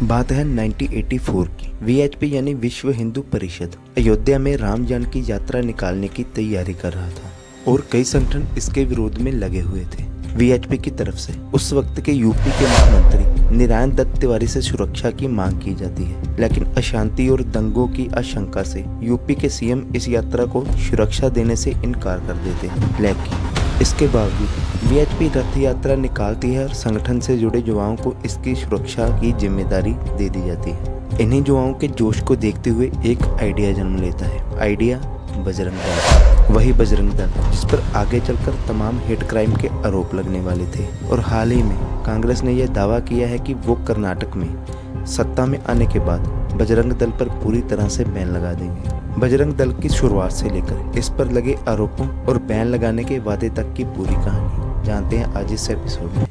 बात है 1984 की। वीएचपी यानी विश्व हिंदू परिषद अयोध्या में राम जानकी यात्रा निकालने की तैयारी कर रहा था और कई संगठन इसके विरोध में लगे हुए थे। वीएचपी की तरफ से उस वक्त के यूपी के मुख्यमंत्री नारायण दत्त तिवारी से सुरक्षा की मांग की जाती है, लेकिन अशांति और दंगों की आशंका से यूपी के सीएम इस यात्रा को सुरक्षा देने से इनकार कर देते हैं। लेकिन इसके बावजूद वीएचपी रथ यात्रा निकालती है और संगठन से जुड़े युवाओं को इसकी सुरक्षा की जिम्मेदारी दे दी जाती है। इन्हीं युवाओं के जोश को देखते हुए एक आइडिया जन्म लेता है। आइडिया बजरंग दल, वही बजरंग दल जिस पर आगे चलकर तमाम हेट क्राइम के आरोप लगने वाले थे। और हाल ही में कांग्रेस ने यह दावा किया है कि वो कर्नाटक में सत्ता में आने के बाद बजरंग दल पर पूरी तरह से बैन लगा देंगे। बजरंग दल की शुरुआत से लेकर इस पर लगे आरोपों और बैन लगाने के वादे तक की पूरी कहानी जानते हैं आज इस एपिसोड में।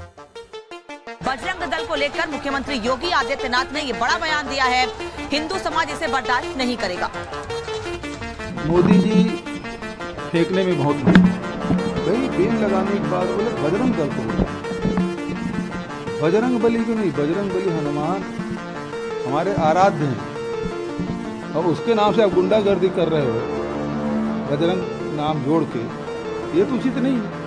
बजरंग दल को लेकर मुख्यमंत्री योगी आदित्यनाथ ने ये बड़ा बयान दिया है। हिंदू समाज इसे बर्दाश्त नहीं करेगा। मोदी जी फेंकने में बहुत भाई बैन लगाने के बाद बोले बजरंग दल को बोला, बजरंग बली को नहीं, बजरंग बली हनुमान हमारे आराध्य हैं और उसके नाम से आप गुंडागर्दी कर रहे हो, बजरंग नाम जोड़ के, ये तो उचित नहीं है।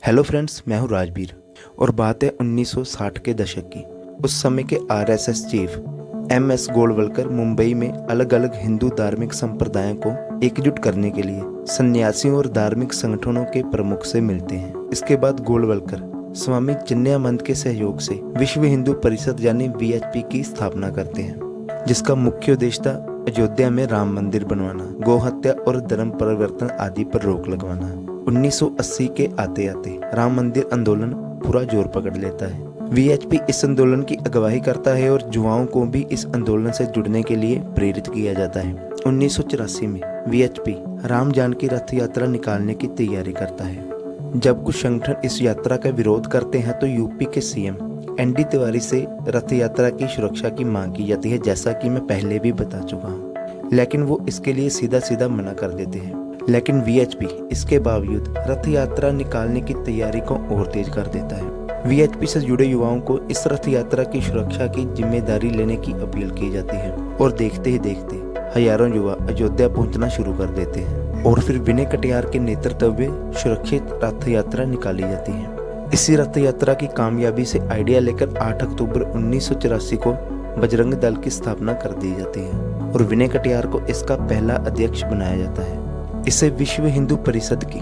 हेलो फ्रेंड्स, मैं हूं राजवीर और बात है 1960 के दशक की। उस समय के RSS chief MS Golwalkar Mumbai में अलग अलग हिंदू धार्मिक संप्रदायों को एकजुट करने के लिए सन्यासियों और धार्मिक संगठनों के प्रमुख से मिलते हैं। इसके बाद गोलवलकर स्वामी चिन्मयानंद के सहयोग से विश्व हिंदू परिषद यानी वीएचपी की स्थापना करते हैं, जिसका मुख्य उद्देश्य था अयोध्या में राम मंदिर बनवाना, गौ हत्या और धर्म परिवर्तन आदि पर रोक लगवाना। 1980 के आते आते राम मंदिर आंदोलन पूरा जोर पकड़ लेता है। वीएचपी इस आंदोलन की अगुवाई करता है और युवाओं को भी इस आंदोलन से जुड़ने के लिए प्रेरित किया जाता है। 1984 में वीएचपी राम जानकी रथ यात्रा निकालने की तैयारी करता है। जब कुछ संगठन इस यात्रा का विरोध करते हैं तो यूपी के सीएम एनडी तिवारी से रथ यात्रा की सुरक्षा की मांग की जाती है, जैसा कि मैं पहले भी बता चुका हूँ, लेकिन वो इसके लिए सीधा सीधा मना कर देते हैं। लेकिन वीएचपी इसके बावजूद रथ यात्रा निकालने की तैयारी को और तेज कर देता है। वीएचपी से जुड़े युवाओं को इस रथ यात्रा की सुरक्षा की जिम्मेदारी लेने की अपील की जाती है और देखते ही देखते हजारों युवा अयोध्या पहुंचना शुरू कर देते हैं और फिर विनय कटियार के नेतृत्व में सुरक्षित रथ यात्रा निकाली जाती है। इसी रथ यात्रा की कामयाबी से आइडिया लेकर 8 अक्टूबर 1984 को बजरंग दल की स्थापना कर दी जाती है और विनय कटियार को इसका पहला अध्यक्ष बनाया जाता है। इसे विश्व हिंदू परिषद की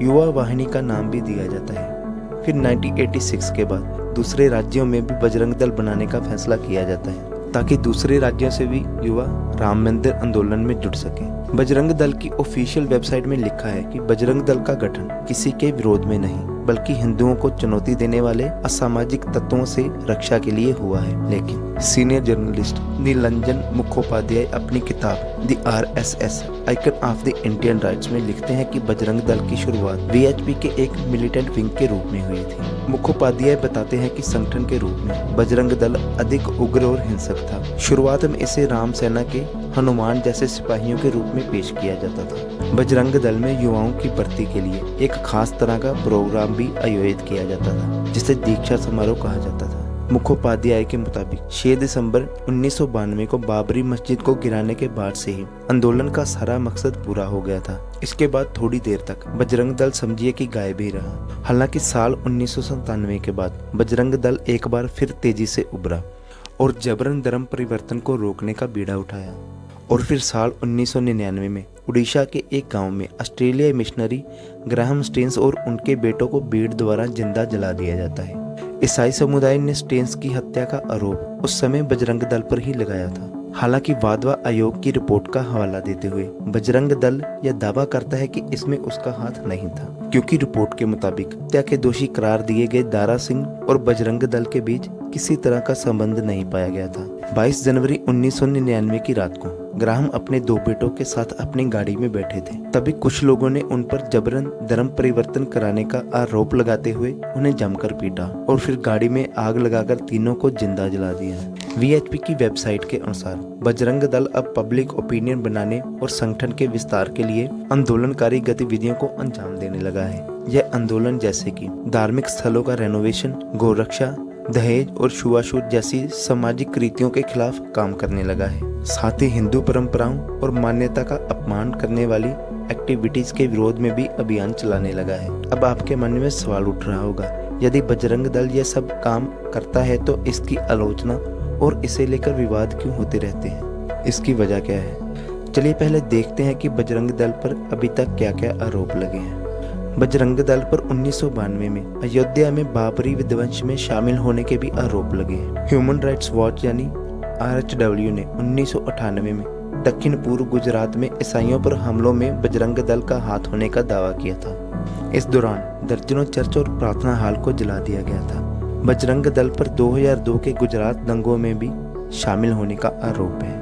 युवा वाहिनी का नाम भी दिया जाता है। फिर 1986 के बाद दूसरे राज्यों में भी बजरंग दल बनाने का फैसला किया जाता है ताकि दूसरे राज्यों से भी युवा राम मंदिर आंदोलन में जुड़ सके। बजरंग दल की ऑफिशियल वेबसाइट में लिखा है कि बजरंग दल का गठन किसी के विरोध में नहीं बल्कि हिंदुओं को चुनौती देने वाले असामाजिक तत्वों से रक्षा के लिए हुआ है। लेकिन सीनियर जर्नलिस्ट नीलंजन मुखोपाध्याय अपनी किताब the RSS icon of the Indian rights में लिखते हैं कि बजरंग दल की शुरुआत वीएचपी के एक मिलिटेंट विंग के रूप में हुई थी। मुखोपाध्याय बताते हैं कि संगठन के रूप में बजरंग दल अधिक उग्र और हिंसक था। शुरुआत में इसे राम सेना के हनुमान जैसे सिपाहियों के रूप में पेश किया जाता था। बजरंग दल में युवाओं की भर्ती के लिए एक खास तरह का प्रोग्राम भी आयोजित किया जाता था, जिसे दीक्षा समारोह कहा जाता था। मुखोपाध्याय के मुताबिक 6 दिसंबर 1992 को बाबरी मस्जिद को गिराने के बाद से ही आंदोलन का सारा मकसद पूरा हो गया था। इसके बाद थोड़ी देर तक बजरंग दल समझिए कि गायब ही रहा। हालांकि साल 1997 के बाद बजरंग दल एक बार फिर तेजी से उभरा और जबरन धर्म परिवर्तन को रोकने का बीड़ा उठाया। और फिर साल 1999 में उड़ीसा के एक गांव में ऑस्ट्रेलियाई मिशनरी ग्राहम स्टेन्स और उनके बेटों को भीड़ द्वारा जिंदा जला दिया जाता है। ईसाई समुदाय ने स्टेन्स की हत्या का आरोप उस समय बजरंग दल पर ही लगाया था। हालांकि वाधवा आयोग की रिपोर्ट का हवाला देते हुए बजरंग दल यह दावा करता है कि इसमें उसका हाथ नहीं था, क्योंकि रिपोर्ट के मुताबिक हत्या के दोषी करार दिए गए दारा सिंह और बजरंग दल के बीच किसी तरह का संबंध नहीं पाया गया था। 22 जनवरी 1999 की रात को ग्राहम अपने 2 बेटों के साथ अपनी गाड़ी में बैठे थे। तभी कुछ लोगों ने उन पर जबरन धर्म परिवर्तन कराने का आरोप लगाते हुए उन्हें जमकर पीटा और फिर गाड़ी में आग लगाकर तीनों को जिंदा जला दिया। वीएचपी की वेबसाइट के अनुसार बजरंग दल अब पब्लिक ओपिनियन बनाने और संगठन के विस्तार के लिए आंदोलनकारी गतिविधियों को अंजाम देने लगा है। यह आंदोलन जैसे कि धार्मिक स्थलों का रेनोवेशन, गौरक्षा, दहेज और छुआछूत जैसी सामाजिक कुरीतियों के खिलाफ काम करने लगा है। साथ ही हिंदू परंपराओं और मान्यता का अपमान करने वाली एक्टिविटीज के विरोध में भी अभियान चलाने लगा है। अब आपके मन में सवाल उठ रहा होगा, यदि बजरंग दल ये सब काम करता है तो इसकी आलोचना और इसे लेकर विवाद क्यों होते रहते हैं? इसकी वजह क्या है? चलिए पहले देखते हैं कि बजरंग दल पर अभी तक क्या क्या आरोप लगे हैं। बजरंग दल पर 1992 में अयोध्या में बाबरी विध्वंस में शामिल होने के भी आरोप लगे हैं। ह्यूमन राइट्स वॉच यानी RHW ने 1998 में दक्षिण पूर्व गुजरात में ईसाइयों पर हमलों में बजरंग दल का हाथ होने का दावा किया था। इस दौरान दर्जनों चर्च और प्रार्थना हॉल को जला दिया गया था। बजरंग दल पर 2002 के गुजरात दंगों में भी शामिल होने का आरोप है।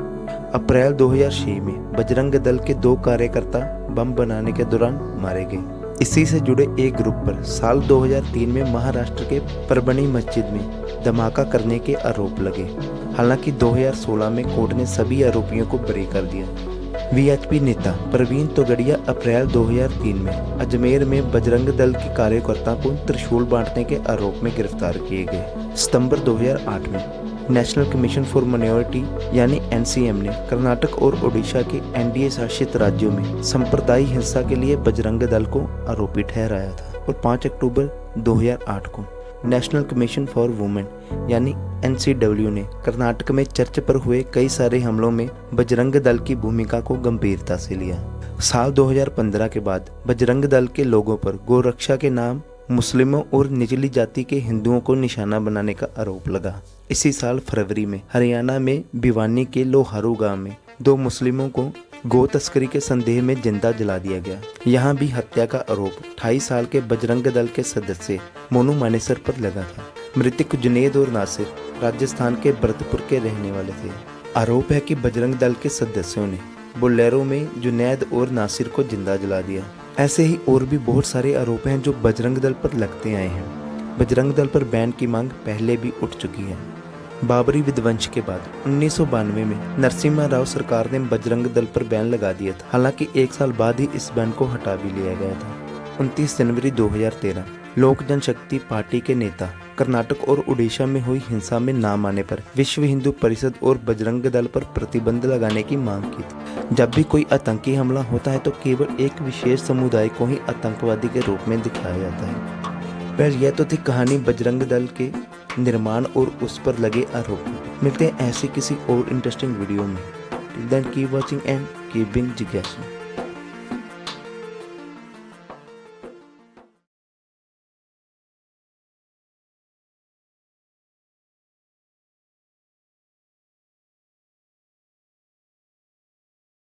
अप्रैल 2006 में बजरंग दल के 2 कार्यकर्ता बम बनाने के दौरान मारे गए। इसी से जुड़े एक ग्रुप पर साल 2003 में महाराष्ट्र के परभणी मस्जिद में धमाका करने के आरोप लगे। हालांकि 2016 में कोर्ट ने सभी आरोपियों को बरी कर दिया। वीएचपी नेता प्रवीण तोगड़िया अप्रैल 2003 में अजमेर में बजरंग दल के कार्यकर्ता को त्रिशूल बांटने के आरोप में गिरफ्तार किए गए। सितंबर 2008 में नेशनल कमीशन फॉर माइनॉरिटी यानी NCM ने कर्नाटक और ओडिशा के NDA शासित राज्यों में सांप्रदायिक हिंसा के लिए बजरंग दल को आरोपी ठहराया था। और 5 अक्टूबर 2008 को नेशनल कमीशन फॉर वुमेन यानी NCW ने कर्नाटक में चर्च पर हुए कई सारे हमलों में बजरंग दल की भूमिका को गंभीरता से लिया। साल 2015 के बाद बजरंग दल के लोगों पर गौरक्षा के नाम मुस्लिमों और निचली जाति के हिंदुओं को निशाना बनाने का आरोप लगा। इसी साल फरवरी में हरियाणा में भिवानी के लोहारू गांव में 2 मुस्लिमों को गौ तस्करी के संदेह में जिंदा जला दिया गया। यहाँ भी हत्या का आरोप 28 साल के बजरंग दल के सदस्य मोनू मानेसर पर लगा था। मृतक जुनेद और नासिर राजस्थान के भरतपुर के रहने वाले थे। आरोप है कि बजरंग दल के सदस्यों ने बोलेरो में जुनेद और नासिर को जिंदा जला दिया। ऐसे ही और भी बहुत सारे आरोप हैं जो बजरंग दल पर लगते आए हैं। बजरंग दल पर बैन की मांग पहले भी उठ चुकी है। बाबरी विध्वंस के बाद 1992 में नरसिम्हा राव सरकार ने बजरंग दल पर बैन लगा दिया था। हालांकि 1 साल बाद ही इस बैन को हटा भी लिया गया था। 29 जनवरी 2013 लोक जनशक्ति पार्टी के नेता कर्नाटक और उड़ीसा में हुई हिंसा में नाम आने पर विश्व हिंदू परिषद और बजरंग दल पर प्रतिबंध लगाने की मांग की थी। जब भी कोई आतंकी हमला होता है तो केवल एक विशेष समुदाय को ही आतंकवादी के रूप में दिखाया जाता है। पर यह तो थी कहानी बजरंग दल के निर्माण और उस पर लगे आरोप। मिलते हैं ऐसी किसी और इंटरेस्टिंग वीडियो में। Till then keep watching and keep being जिज्ञासु।